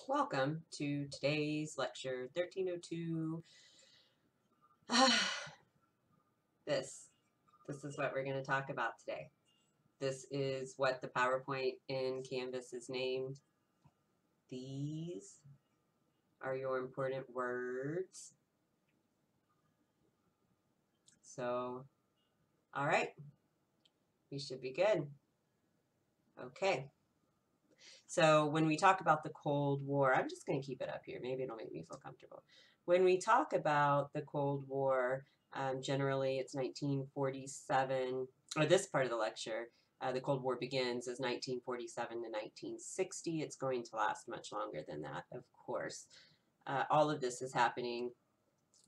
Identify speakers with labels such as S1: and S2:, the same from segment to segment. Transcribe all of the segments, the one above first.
S1: Welcome to today's lecture 1302. This is what we're going to talk about today. This is what the PowerPoint in Canvas is named. These are your important words. So, all right, we should be good. Okay. So when we talk about the Cold War, I'm just going to keep it up here. Maybe it'll make me feel comfortable. When we talk about the Cold War, generally it's 1947, or this part of the lecture, the Cold War begins as 1947 to 1960. It's going to last much longer than that, of course. All of this is happening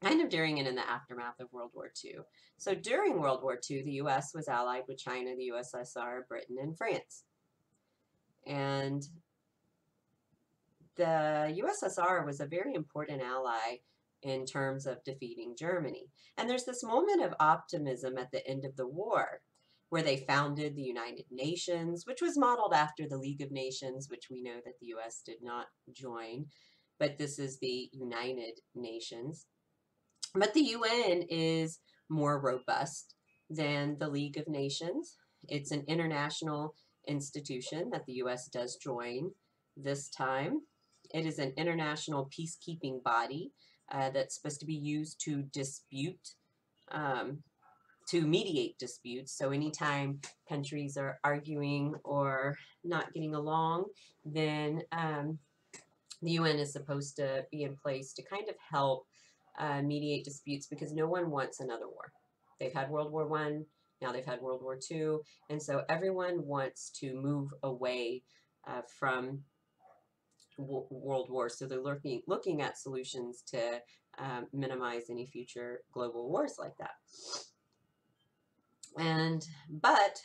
S1: kind of during and in the aftermath of World War II. So during World War II, the U.S. was allied with China, the USSR, Britain, and France. And the USSR was a very important ally in terms of defeating Germany. And there's this moment of optimism at the end of the war where they founded the United Nations, which was modeled after the League of Nations, which we know that the US did not join, but this is the United Nations. But the UN is more robust than the League of Nations. It's an international institution that the US does join this time. It is an international peacekeeping body that's supposed to be used to dispute, to mediate disputes. So anytime countries are arguing or not getting along, then the UN is supposed to be in place to kind of help mediate disputes because no one wants another war. They've had World War I, now they've had World War II, and so everyone wants to move away from World War. So they're looking at solutions to minimize any future global wars like that. But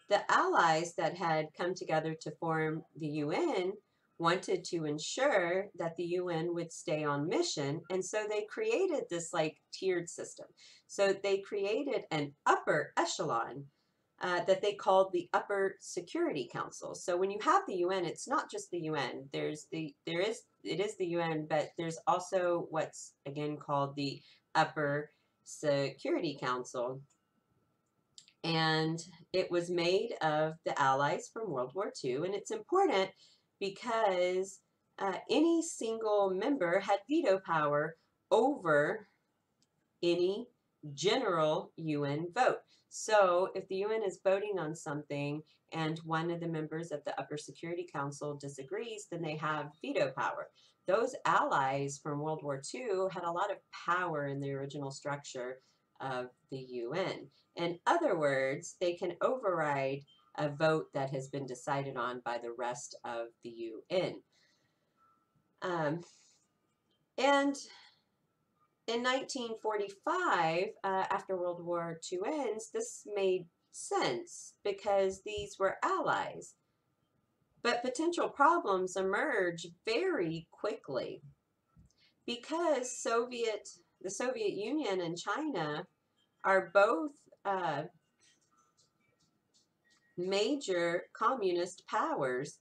S1: the allies that had come together to form the UN wanted to ensure that the UN would stay on mission, and so they created this like tiered system. So they created an upper echelon that they called the Upper Security Council. So when you have the UN, it's not just the UN. It is the UN, but there's also what's again called the Upper Security Council. And it was made of the allies from World War II, and it's important because any single member had veto power over any general UN vote. So if the UN is voting on something and one of the members of the Upper Security Council disagrees, then they have veto power. Those allies from World War II had a lot of power in the original structure of the UN. In other words, they can override a vote that has been decided on by the rest of the UN. And in 1945, after World War II ends, this made sense because these were allies. But potential problems emerge very quickly because the Soviet Union and China are both major communist powers,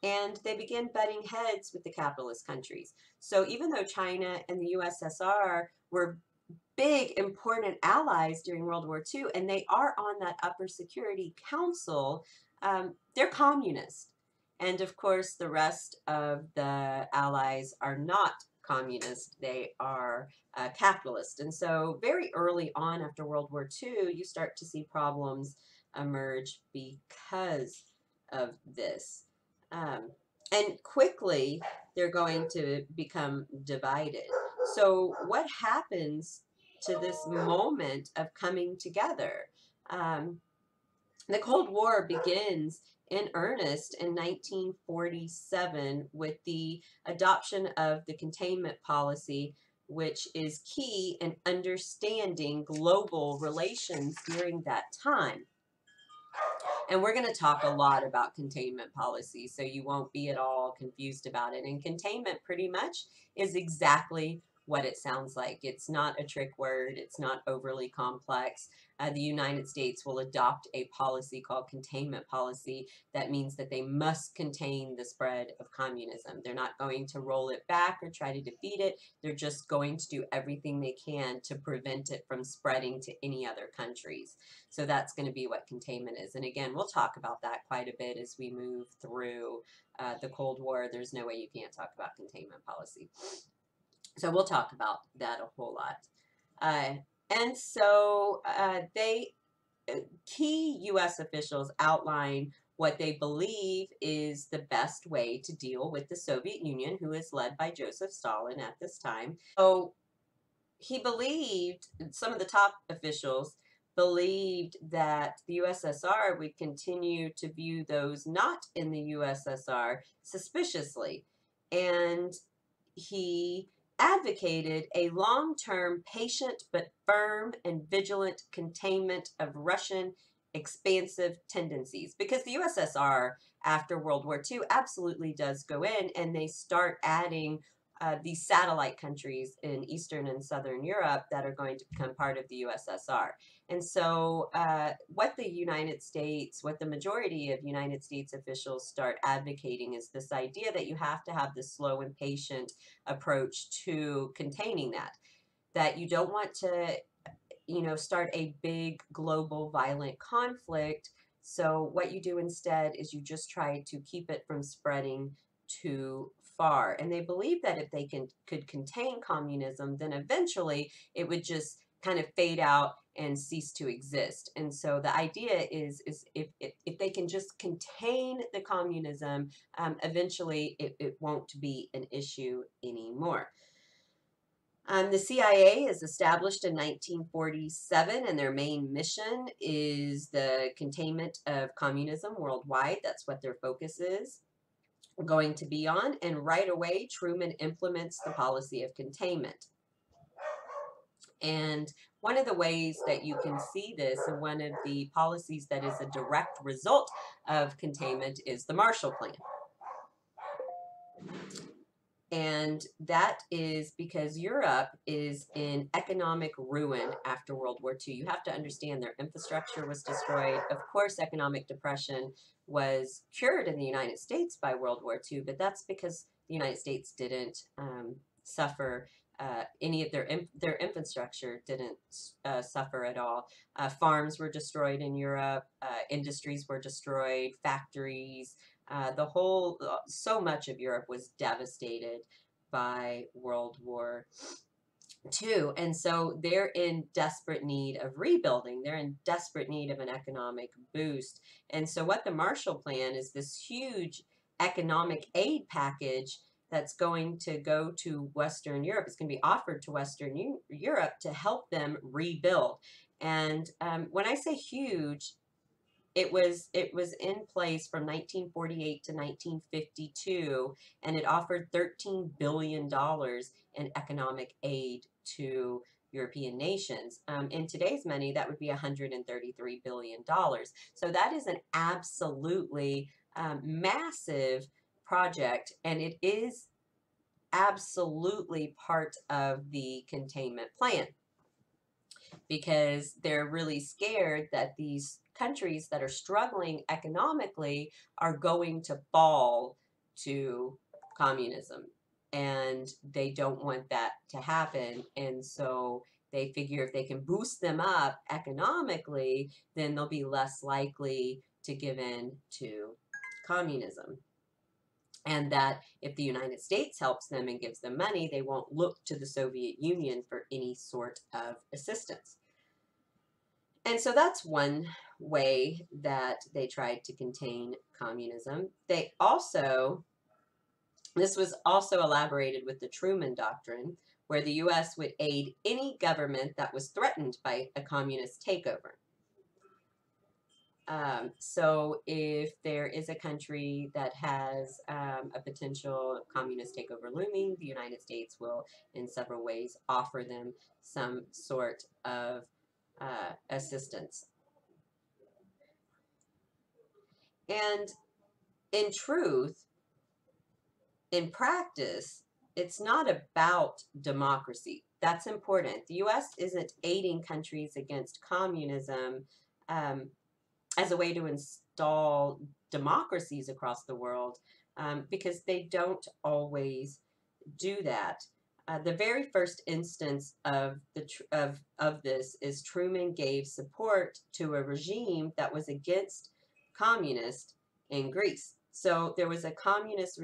S1: and they begin butting heads with the capitalist countries. So even though China and the USSR were big, important allies during World War II, and they are on that Upper Security Council, they're communist. And of course, the rest of the allies are not communist. They are capitalist. And so very early on after World War II, you start to see problems emerge because of this. And quickly, they're going to become divided. So what happens to this moment of coming together? The Cold War begins in earnest in 1947 with the adoption of the containment policy, which is key in understanding global relations during that time. And we're going to talk a lot about containment policy, so you won't be at all confused about it. And containment pretty much is exactly what it sounds like. It's not a trick word. It's not overly complex. The United States will adopt a policy called containment policy. That means that they must contain the spread of communism. They're not going to roll it back or try to defeat it. They're just going to do everything they can to prevent it from spreading to any other countries. So that's going to be what containment is. And again, we'll talk about that quite a bit as we move through the Cold War. There's no way you can't talk about containment policy. So we'll talk about that a whole lot. And so key U.S. officials outline what they believe is the best way to deal with the Soviet Union, who is led by Joseph Stalin at this time. So he believed, some of the top officials believed that the USSR would continue to view those not in the USSR suspiciously. And he advocated a long-term, patient but firm and vigilant containment of Russian expansive tendencies. Because the USSR, after World War II, absolutely does go in, and they start adding these satellite countries in Eastern and Southern Europe that are going to become part of the USSR. And so what the majority of United States officials start advocating is this idea that you have to have this slow and patient approach to containing that you don't want to, start a big global violent conflict. So what you do instead is you just try to keep it from spreading too far. And they believe that if they could contain communism, then eventually it would just kind of fade out and cease to exist. And so the idea is if they can just contain the communism, eventually it won't be an issue anymore. The CIA is established in 1947, and their main mission is the containment of communism worldwide. That's what their focus is going to be on. And right away, Truman implements the policy of containment. And one of the ways that you can see this, and one of the policies that is a direct result of containment, is the Marshall Plan. And that is because Europe is in economic ruin after World War II. You have to understand their infrastructure was destroyed. Of course, economic depression was cured in the United States by World War II, but that's because the United States didn't suffer any of their infrastructure didn't suffer at all. Farms were destroyed in Europe. Industries were destroyed. Factories. So much of Europe was devastated by World War II. And so they're in desperate need of rebuilding. They're in desperate need of an economic boost. And so what the Marshall Plan is, this huge economic aid package that's going to go to Western Europe. It's going to be offered to Western Europe to help them rebuild. And when I say huge, it was in place from 1948 to 1952, and it offered $13 billion in economic aid to European nations. In today's money, that would be $133 billion. So that is an absolutely massive project, and it is absolutely part of the containment plan, because they're really scared that these countries that are struggling economically are going to fall to communism, and they don't want that to happen. And so they figure if they can boost them up economically, then they'll be less likely to give in to communism. And that if the United States helps them and gives them money, they won't look to the Soviet Union for any sort of assistance. And so that's one way that they tried to contain communism. This was also elaborated with the Truman Doctrine, where the U.S. would aid any government that was threatened by a communist takeover. So if there is a country that has a potential communist takeover looming, the United States will, in several ways, offer them some sort of assistance. And in truth, in practice, it's not about democracy. That's important. The U.S. isn't aiding countries against communism um, as a way to install democracies across the world, because they don't always do that. The very first instance of this is Truman gave support to a regime that was against communist in Greece. So there was a communist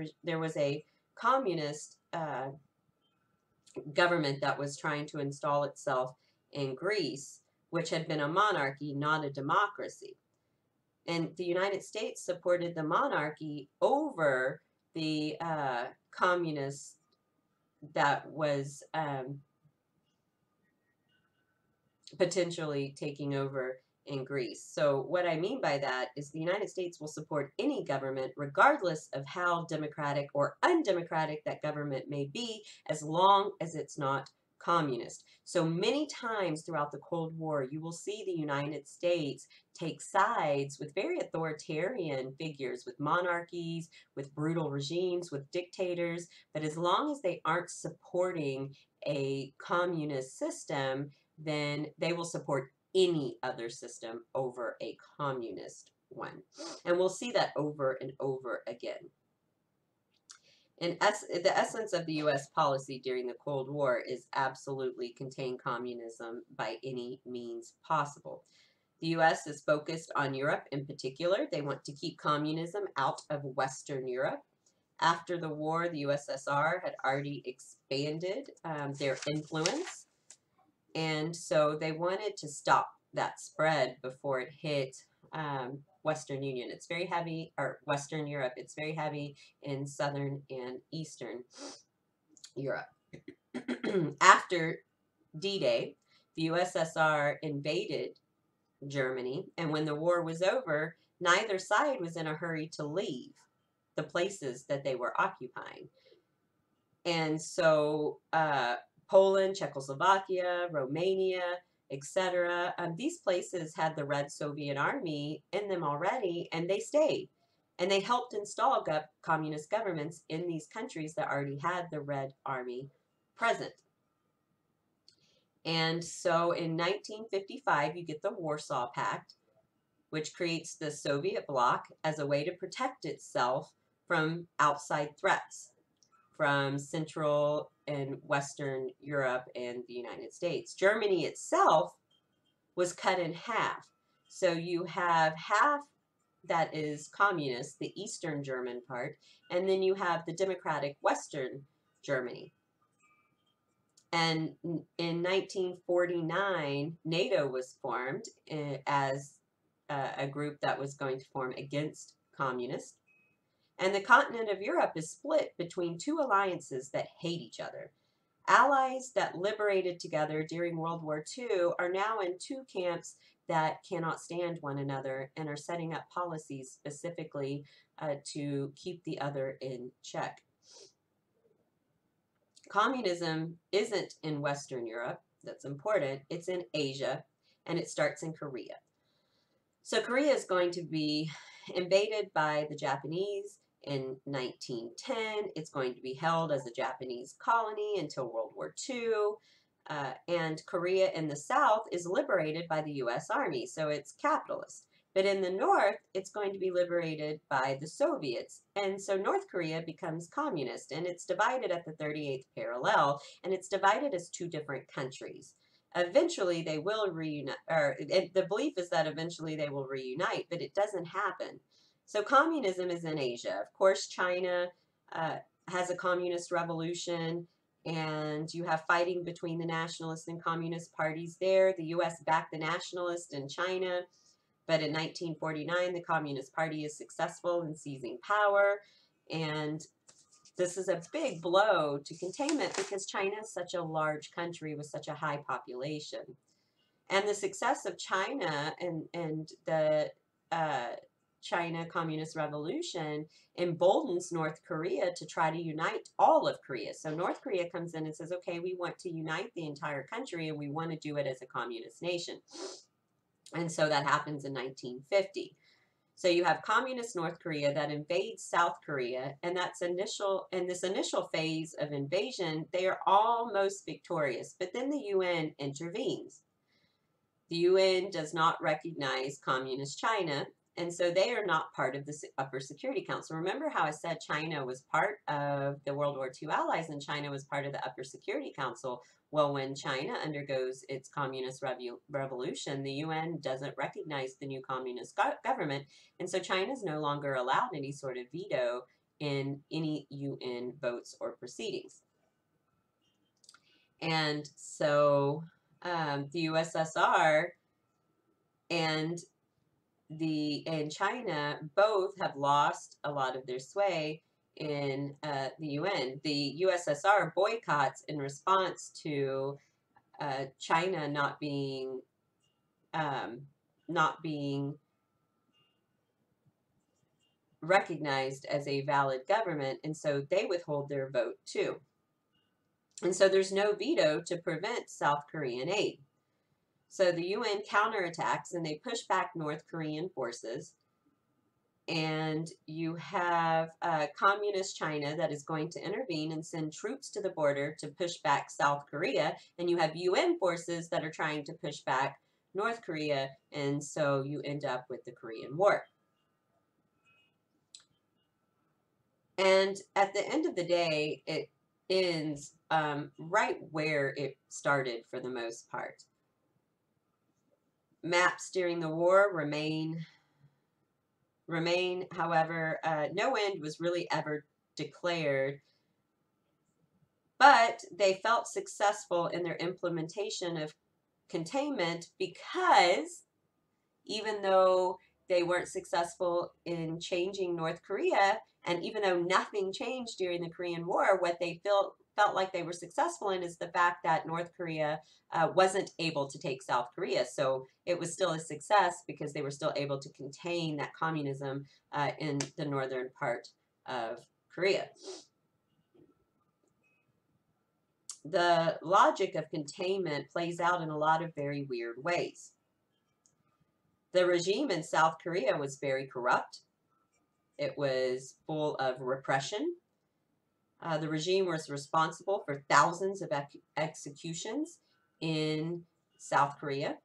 S1: government that was trying to install itself in Greece, which had been a monarchy, not a democracy. And the United States supported the monarchy over the communist that was potentially taking over in Greece. So what I mean by that is the United States will support any government regardless of how democratic or undemocratic that government may be, as long as it's not communist. So many times throughout the Cold War, you will see the United States take sides with very authoritarian figures, with monarchies, with brutal regimes, with dictators. But as long as they aren't supporting a communist system, then they will support any other system over a communist one. And we'll see that over and over again. And the essence of the U.S. policy during the Cold War is absolutely contain communism by any means possible. The U.S. is focused on Europe in particular. They want to keep communism out of Western Europe. After the war, the USSR had already expanded their influence. And so they wanted to stop that spread before it hit Western Union. It's very heavy, or Western Europe. It's very heavy in Southern and Eastern Europe. After D-Day, the USSR invaded Germany, and when the war was over, neither side was in a hurry to leave the places that they were occupying. And so Poland, Czechoslovakia, Romania, etc. These places had the Red Soviet Army in them already, and they stayed. And they helped install communist governments in these countries that already had the Red Army present. And so in 1955, you get the Warsaw Pact, which creates the Soviet bloc as a way to protect itself from outside threats from Central and Western Europe and the United States. Germany itself was cut in half. So you have half that is communist, the Eastern German part, and then you have the democratic Western Germany. And in 1949, NATO was formed as a group that was going to form against communists. And the continent of Europe is split between two alliances that hate each other. Allies that liberated together during World War II are now in two camps that cannot stand one another and are setting up policies specifically to keep the other in check. Communism isn't in Western Europe. That's important. It's in Asia, and it starts in Korea. So Korea is going to be invaded by the Japanese in 1910. It's going to be held as a Japanese colony until World War II. And Korea in the south is liberated by the U.S. Army, so it's capitalist. But in the north, it's going to be liberated by the Soviets. And so North Korea becomes communist, and it's divided at the 38th parallel, and it's divided as two different countries. Eventually, they will reunite, or the belief is that eventually they will reunite, but it doesn't happen. So communism is in Asia. Of course, China has a communist revolution, and you have fighting between the nationalist and communist parties there. The U.S. backed the nationalists in China, but in 1949, the Communist Party is successful in seizing power, and this is a big blow to containment because China is such a large country with such a high population. And the success of China and the China Communist Revolution emboldens North Korea to try to unite all of Korea. So North Korea comes in and says, okay, we want to unite the entire country and we want to do it as a communist nation. And so that happens in 1950. So you have communist North Korea that invades South Korea, and this initial phase of invasion, they are almost victorious, but then the UN intervenes. The UN does not recognize communist China, and so they are not part of the Upper Security Council. Remember how I said China was part of the World War II allies and China was part of the Upper Security Council? Well, when China undergoes its communist revolution, the UN doesn't recognize the new communist government, and so China is no longer allowed any sort of veto in any UN votes or proceedings. And so the USSR and China both have lost a lot of their sway in the UN. The USSR boycotts in response to China not being recognized as a valid government, and so they withhold their vote too. And so there's no veto to prevent South Korean aid. So the UN counterattacks and they push back North Korean forces. And you have communist China that is going to intervene and send troops to the border to push back South Korea. And you have UN forces that are trying to push back North Korea. And so you end up with the Korean War. And at the end of the day, it ends right where it started for the most part. Maps during the war remain, however, no end was really ever declared, but they felt successful in their implementation of containment because even though they weren't successful in changing North Korea, and even though nothing changed during the Korean War, what they felt like they were successful in is the fact that North Korea wasn't able to take South Korea. So it was still a success because they were still able to contain that communism in the northern part of Korea. The logic of containment plays out in a lot of very weird ways. The regime in South Korea was very corrupt. It was full of repression. The regime was responsible for thousands of executions in South Korea.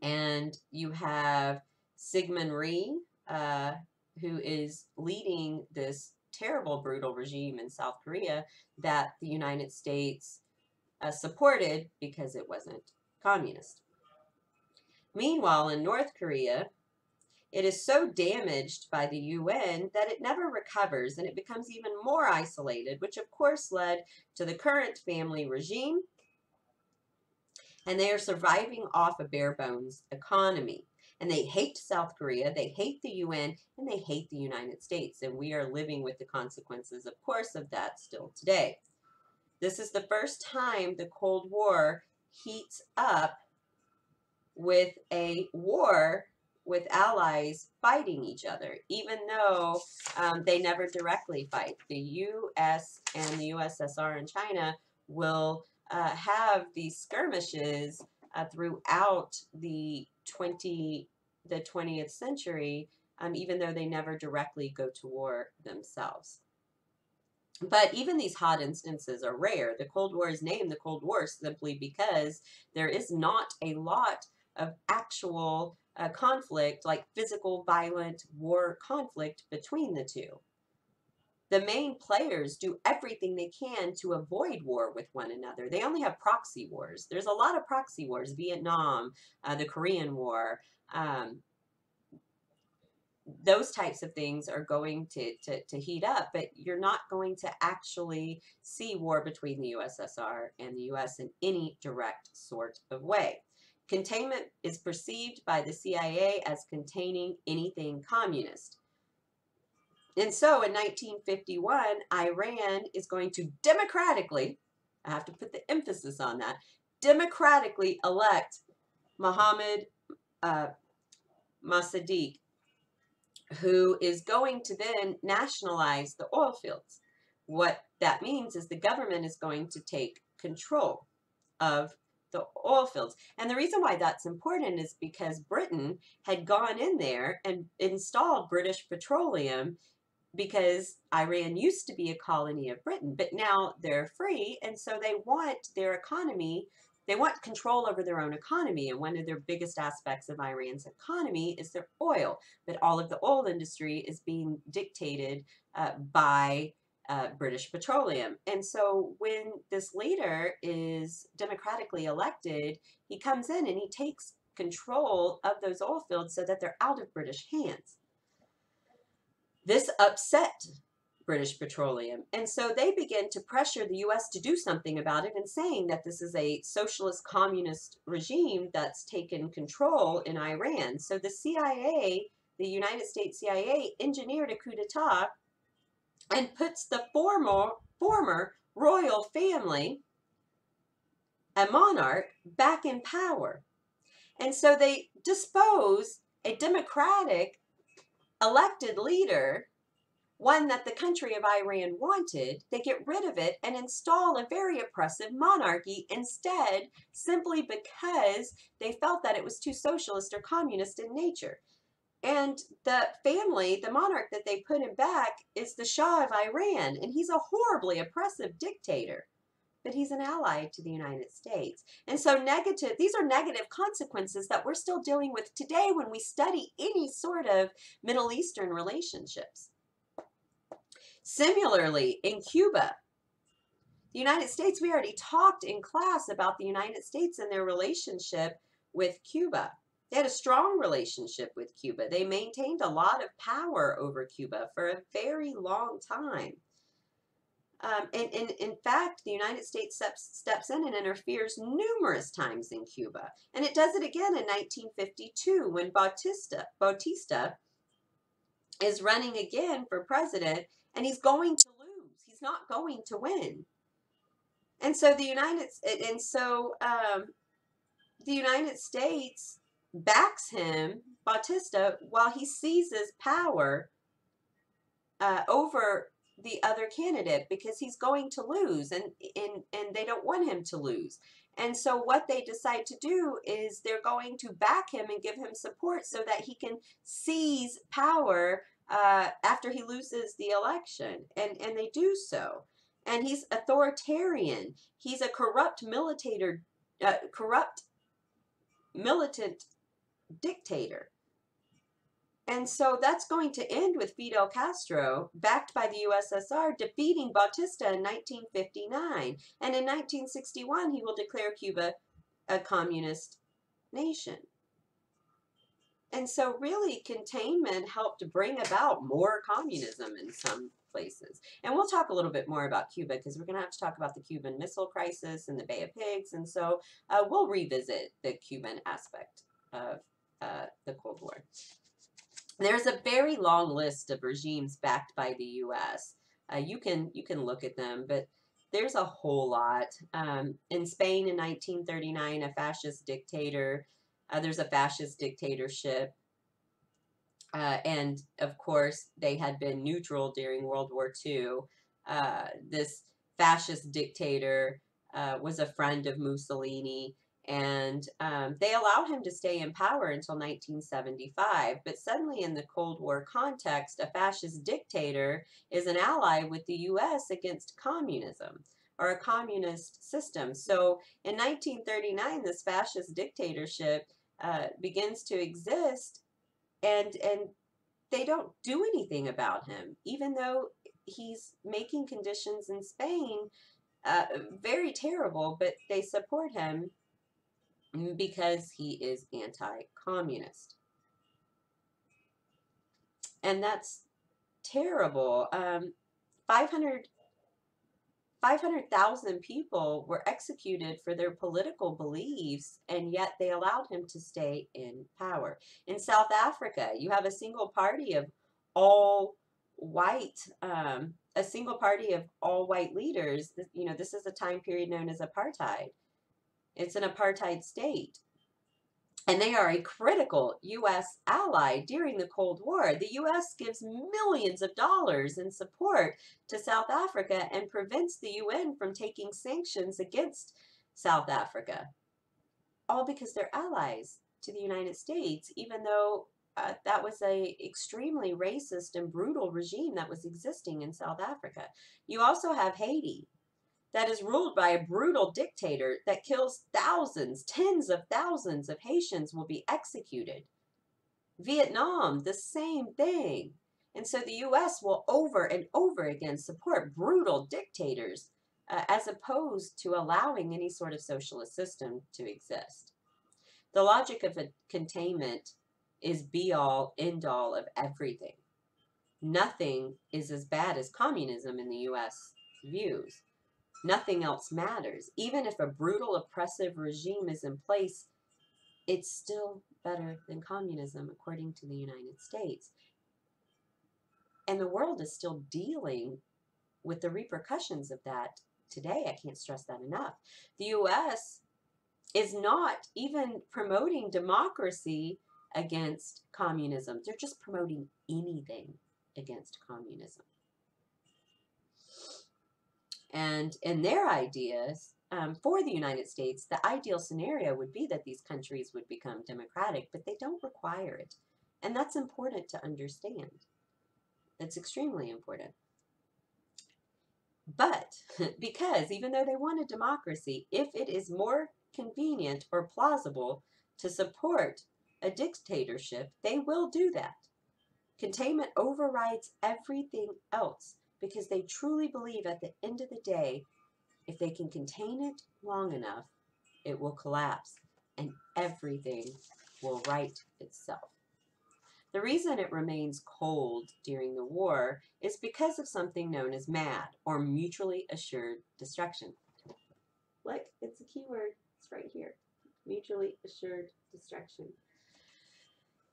S1: And you have Syngman Rhee, who is leading this terrible, brutal regime in South Korea that the United States supported because it wasn't communist. Meanwhile, in North Korea, it is so damaged by the UN that it never recovers and it becomes even more isolated, which of course led to the current family regime. And they are surviving off a bare bones economy. And they hate South Korea, they hate the UN, and they hate the United States. And we are living with the consequences, of course, of that still today. This is the first time the Cold War heats up with a war with allies fighting each other, even though they never directly fight. The U.S. and the USSR and China will have these skirmishes throughout the 20th century, even though they never directly go to war themselves. But even these hot instances are rare. The Cold War is named the Cold War simply because there is not a lot of actual conflict, like physical, violent war conflict between the two. The main players do everything they can to avoid war with one another. They only have proxy wars. There's a lot of proxy wars, Vietnam, the Korean War. Those types of things are going to heat up, but you're not going to actually see war between the USSR and the US in any direct sort of way. Containment is perceived by the CIA as containing anything communist. And so in 1951, Iran is going to democratically, I have to put the emphasis on that, democratically elect Mohammad Mossadegh, who is going to then nationalize the oil fields. What that means is the government is going to take control of the oil fields. And the reason why that's important is because Britain had gone in there and installed British petroleum because Iran used to be a colony of Britain, but now they're free, and so they want their economy, they want control over their own economy, and one of their biggest aspects of Iran's economy is their oil, but all of the oil industry is being dictated by British Petroleum. And so when this leader is democratically elected, he comes in and he takes control of those oil fields so that they're out of British hands. This upset British Petroleum, and so they begin to pressure the U.S. to do something about it and saying that this is a socialist communist regime that's taken control in Iran. So the CIA, the United States CIA, engineered a coup d'etat and puts the former royal family, a monarch, back in power. And so they dispose a democratic elected leader, one that the country of Iran wanted. They get rid of it and install a very oppressive monarchy instead, simply because they felt that it was too socialist or communist in nature. And the family, the monarch that they put him back, is the Shah of Iran, and he's a horribly oppressive dictator. But he's an ally to the United States. And so these are negative consequences that we're still dealing with today when we study any sort of Middle Eastern relationships. Similarly, in Cuba, the United States, we already talked in class about the United States and their relationship with Cuba. They had a strong relationship with Cuba. They maintained a lot of power over Cuba for a very long time. In fact, the United States steps in and interferes numerous times in Cuba. And it does it again in 1952 when Bautista is running again for president, and he's going to lose. He's not going to win. And so the United States backs him, Bautista, while he seizes power over the other candidate because he's going to lose, and they don't want him to lose. And so what they decide to do is they're going to back him and give him support so that he can seize power after he loses the election. And they do so. And he's authoritarian. He's a corrupt militant dictator. And so that's going to end with Fidel Castro, backed by the USSR, defeating Bautista in 1959. And in 1961, he will declare Cuba a communist nation. And so really, containment helped bring about more communism in some places. And we'll talk a little bit more about Cuba because we're going to have to talk about the Cuban Missile Crisis and the Bay of Pigs. And so we'll revisit the Cuban aspect of the Cold War. There's a very long list of regimes backed by the U.S. You can look at them, but there's a whole lot. In Spain in 1939, a fascist dictator. There's a fascist dictatorship. And, of course, they had been neutral during World War II. This fascist dictator was a friend of Mussolini. And they allowed him to stay in power until 1975. But suddenly in the Cold War context, a fascist dictator is an ally with the U.S. against communism or a communist system. So in 1939, this fascist dictatorship begins to exist, and they don't do anything about him, even though he's making conditions in Spain very terrible, but they support him because he is anti-communist. And that's terrible. 500,000 people were executed for their political beliefs, and yet they allowed him to stay in power. In South Africa, you have a single party of all white, leaders. You know, this is a time period known as apartheid. It's an apartheid state. And they are a critical U.S. ally during the Cold War. The U.S. gives millions of dollars in support to South Africa and prevents the UN from taking sanctions against South Africa. all because they're allies to the United States, even though that was a extremely racist and brutal regime that was existing in South Africa. You also have Haiti, that is ruled by a brutal dictator that kills thousands, tens of thousands of Haitians will be executed. Vietnam, the same thing. And so the US will over and over again support brutal dictators as opposed to allowing any sort of socialist system to exist. The logic of a containment is be all, end all of everything. Nothing is as bad as communism in the US views. Nothing else matters. Even if a brutal, oppressive regime is in place, it's still better than communism, according to the United States. And the world is still dealing with the repercussions of that today. I can't stress that enough. The US is not even promoting democracy against communism. They're just promoting anything against communism. And in their ideas, for the United States, the ideal scenario would be that these countries would become democratic, but they don't require it. And that's important to understand. It's extremely important. But because even though they want a democracy, if it is more convenient or plausible to support a dictatorship, they will do that. Containment overrides everything else because they truly believe at the end of the day, if they can contain it long enough, it will collapse and everything will right itself. The reason it remains cold during the war is because of something known as MAD, or mutually assured destruction. Look, it's a keyword. It's right here. Mutually assured destruction.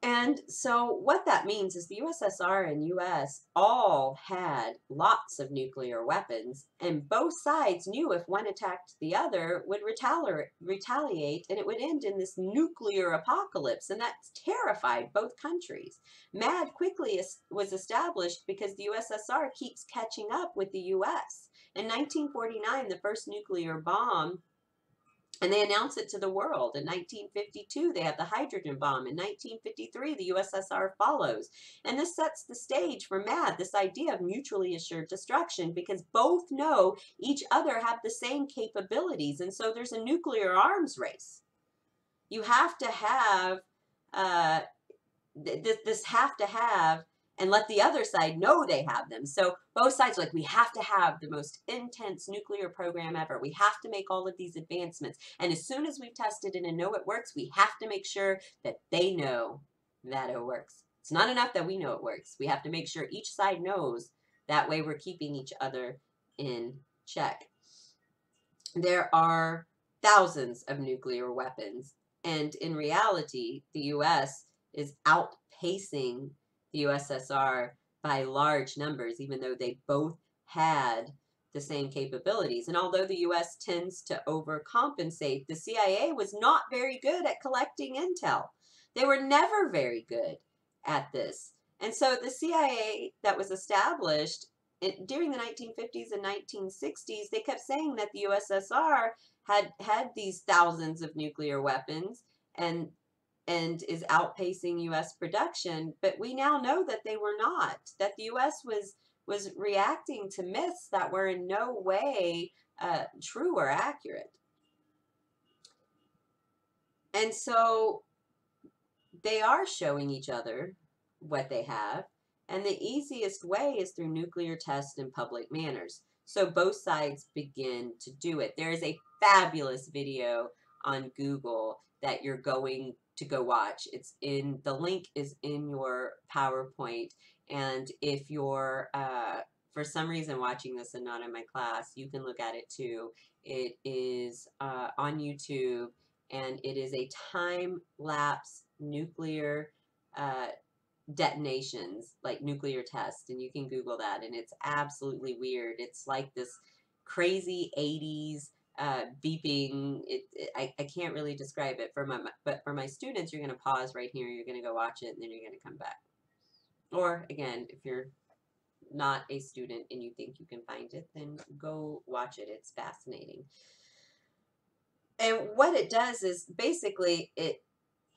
S1: And so what that means is the USSR and US all had lots of nuclear weapons, and both sides knew if one attacked the other would retaliate, and it would end in this nuclear apocalypse, and that terrified both countries. MAD quickly was established because the USSR keeps catching up with the US. In 1949, the first nuclear bomb, and they announced it to the world. In 1952, they have the hydrogen bomb. In 1953, the USSR follows. And this sets the stage for MAD, this idea of mutually assured destruction, because both know each other have the same capabilities. And so there's a nuclear arms race. You have to have, this have to have, and let the other side know they have them. So both sides are like, we have to have the most intense nuclear program ever. We have to make all of these advancements. And as soon as we've tested it and know it works, we have to make sure that they know that it works. It's not enough that we know it works. We have to make sure each side knows. That way we're keeping each other in check. There are thousands of nuclear weapons. And in reality, the US is outpacing the USSR by large numbers, even though they both had the same capabilities. And although the US tends to overcompensate, the CIA was not very good at collecting intel. They were never very good at this. And so the CIA that was established during the 1950s and 1960s, they kept saying that the USSR had these thousands of nuclear weapons and is outpacing U.S. production, but we now know that they were not, that the U.S. was reacting to myths that were in no way true or accurate. And so they are showing each other what they have, and the easiest way is through nuclear tests in public manners. So both sides begin to do it. There is a fabulous video on Google that you're going to go watch. The link is in your PowerPoint. And if you're, for some reason, watching this and not in my class, you can look at it too. It is on YouTube, and it is a time-lapse nuclear detonations, like nuclear tests, and you can Google that, and it's absolutely weird. It's like this crazy 80s beeping. I can't really describe it but for my students, you're going to pause right here, you're going to go watch it, and then you're going to come back. Or again, if you're not a student and you think you can find it, then go watch it. It's fascinating. And what it does is basically it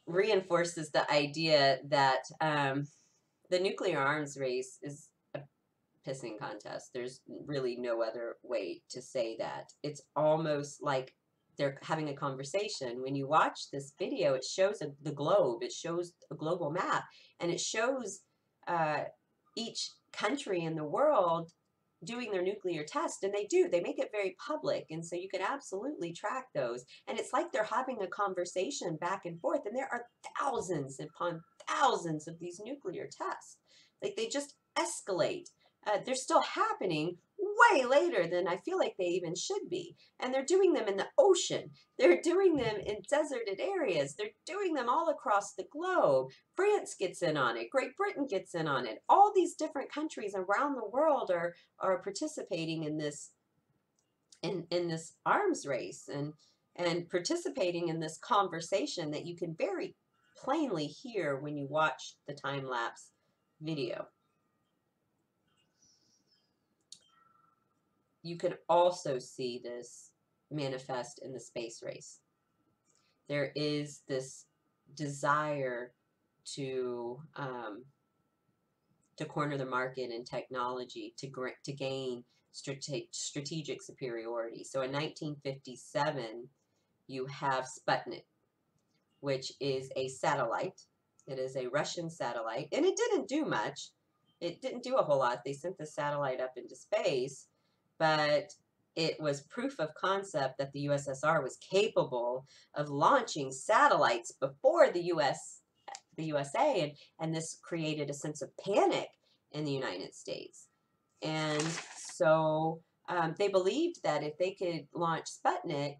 S1: reinforces the idea that the nuclear arms race is a pissing contest. There's really no other way to say that. It's almost like they're having a conversation. When you watch this video, it shows the globe, it shows a global map, and it shows uh, each country in the world doing their nuclear test, and they make it very public, and so you can absolutely track those, and it's like they're having a conversation back and forth, and there are thousands upon thousands of these nuclear tests. Like, they just escalate. They're still happening way later than I feel like they even should be, and they're doing them in the ocean, they're doing them in deserted areas, they're doing them all across the globe. France gets in on it, Great Britain gets in on it, all these different countries around the world are participating in this in this arms race, and participating in this conversation that you can very plainly hear when you watch the time lapse video. You can also see this manifest in the space race. There is this desire to corner the market in technology, to gain strategic superiority. So in 1957, you have Sputnik, which is a satellite. It is a Russian satellite, and it didn't do much. It didn't do a whole lot. They sent the satellite up into space, but it was proof of concept that the USSR was capable of launching satellites before the USA, and this created a sense of panic in the United States. And so they believed that if they could launch Sputnik,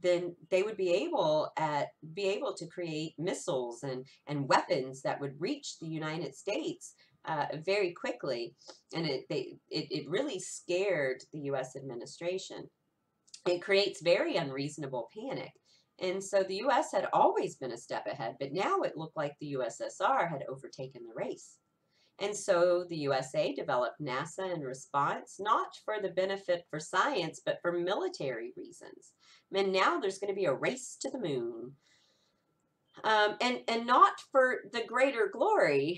S1: then they would be able to create missiles and weapons that would reach the United States very quickly, and it really scared the U.S. administration. It creates very unreasonable panic. And so the U.S. had always been a step ahead, but now it looked like the USSR had overtaken the race. And so the USA developed NASA in response, not for the benefit for science, but for military reasons. And now there's going to be a race to the moon. And not for the greater glory,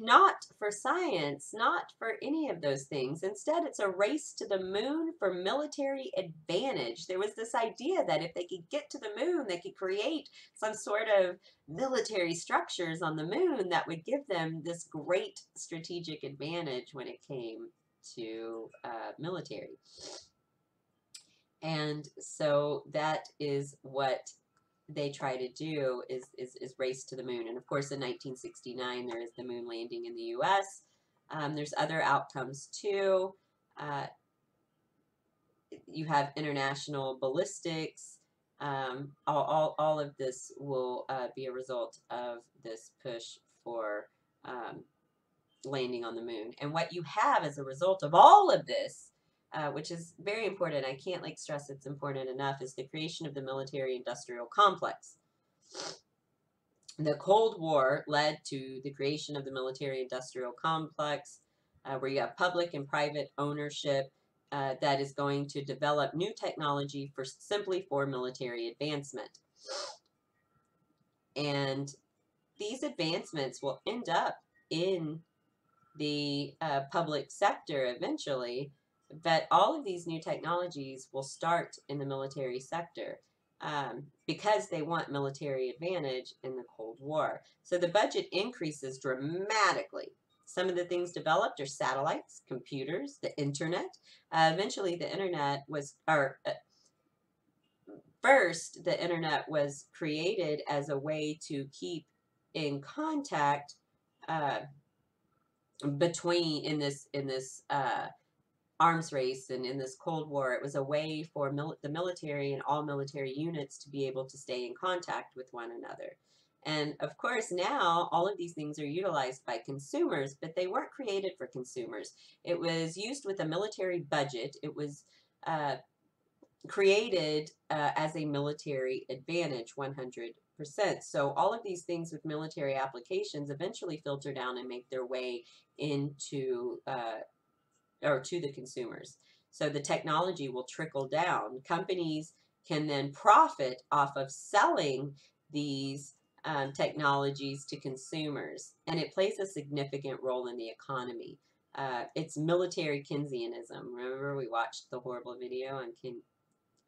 S1: not for science, not for any of those things. Instead, it's a race to the moon for military advantage. There was this idea that if they could get to the moon, they could create some sort of military structures on the moon that would give them this great strategic advantage when it came to military. And so that is what they try to do, is race to the moon. And of course, in 1969, there is the moon landing in the U.S. There's other outcomes too. You have international ballistics. All of this will be a result of this push for landing on the moon. And what you have as a result of all of this, which is very important, I can't stress it's important enough, is the creation of the military-industrial complex. The Cold War led to the creation of the military-industrial complex, where you have public and private ownership that is going to develop new technology simply for military advancement. And these advancements will end up in the public sector eventually, but all of these new technologies will start in the military sector because they want military advantage in the Cold War. So the budget increases dramatically. Some of the things developed are satellites, computers, the internet. Eventually the internet was, first the internet was created as a way to keep in contact between in this arms race and in this Cold War. It was a way for the military and all military units to be able to stay in contact with one another. And of course, now all of these things are utilized by consumers, but they weren't created for consumers. It was used with a military budget. It was created as a military advantage 100%. So all of these things with military applications eventually filter down and make their way into or to the consumers. So the technology will trickle down. Companies can then profit off of selling these technologies to consumers, and it plays a significant role in the economy. It's military Keynesianism. Remember, we watched the horrible video on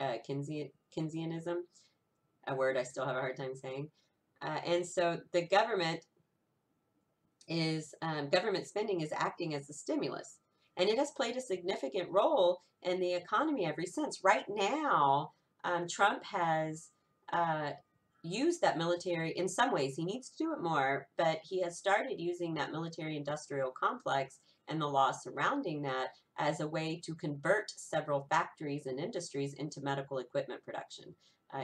S1: Keynesianism, a word I still have a hard time saying. And so the government spending is acting as a stimulus, and it has played a significant role in the economy ever since. Right now, Trump has used that military in some ways. He needs to do it more, but he has started using that military industrial complex and the law surrounding that as a way to convert several factories and industries into medical equipment production.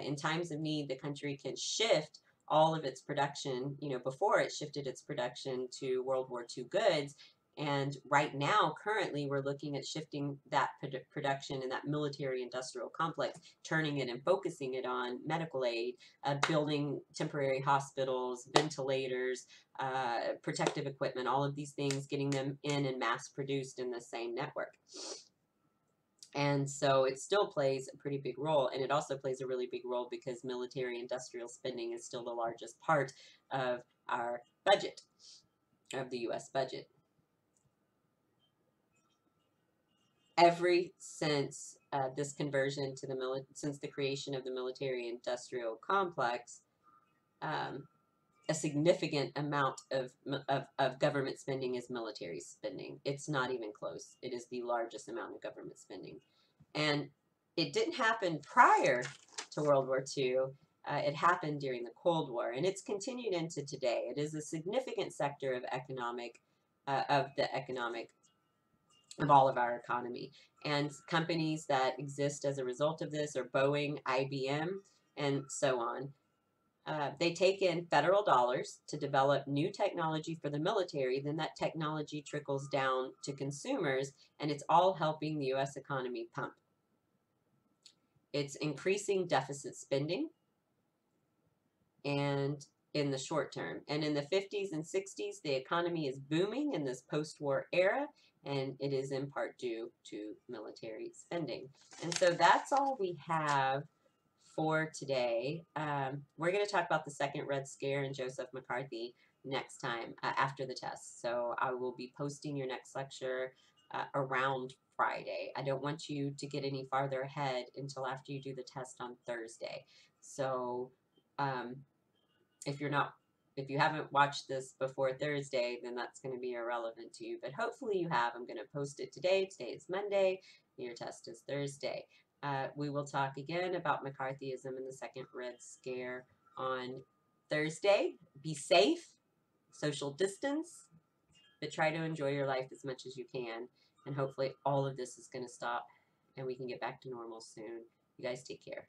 S1: In times of need, the country can shift all of its production, before it shifted its production to World War II goods. And right now, currently, we're looking at shifting that production in that military industrial complex, turning it and focusing it on medical aid, building temporary hospitals, ventilators, protective equipment, all of these things, getting them in and mass produced in the same network. And so it still plays a pretty big role. And it also plays a really big role because military industrial spending is still the largest part of our budget, of the U.S. budget. Since this conversion to since the creation of the military industrial complex, a significant amount of government spending is military spending. It's not even close. It is the largest amount of government spending. And it didn't happen prior to World War II. It happened during the Cold War, and it's continued into today. It is a significant sector of of all of our economy. And companies that exist as a result of this are Boeing, IBM, and so on. They take in federal dollars to develop new technology for the military. Then that technology trickles down to consumers, and it's all helping the U.S. economy pump. It's increasing deficit spending and in the short term. And in the 50s and 60s, the economy is booming in this post-war era, and it is in part due to military spending. And so that's all we have for today. We're going to talk about the second Red Scare and Joseph McCarthy next time after the test. So I will be posting your next lecture around Friday. I don't want you to get any farther ahead until after you do the test on Thursday. So if you haven't watched this before Thursday, then that's going to be irrelevant to you. But hopefully you have. I'm going to post it today. Today is Monday. Your test is Thursday. We will talk again about McCarthyism and the second Red Scare on Thursday. Be safe, social distance, but try to enjoy your life as much as you can. And hopefully all of this is going to stop and we can get back to normal soon. You guys take care.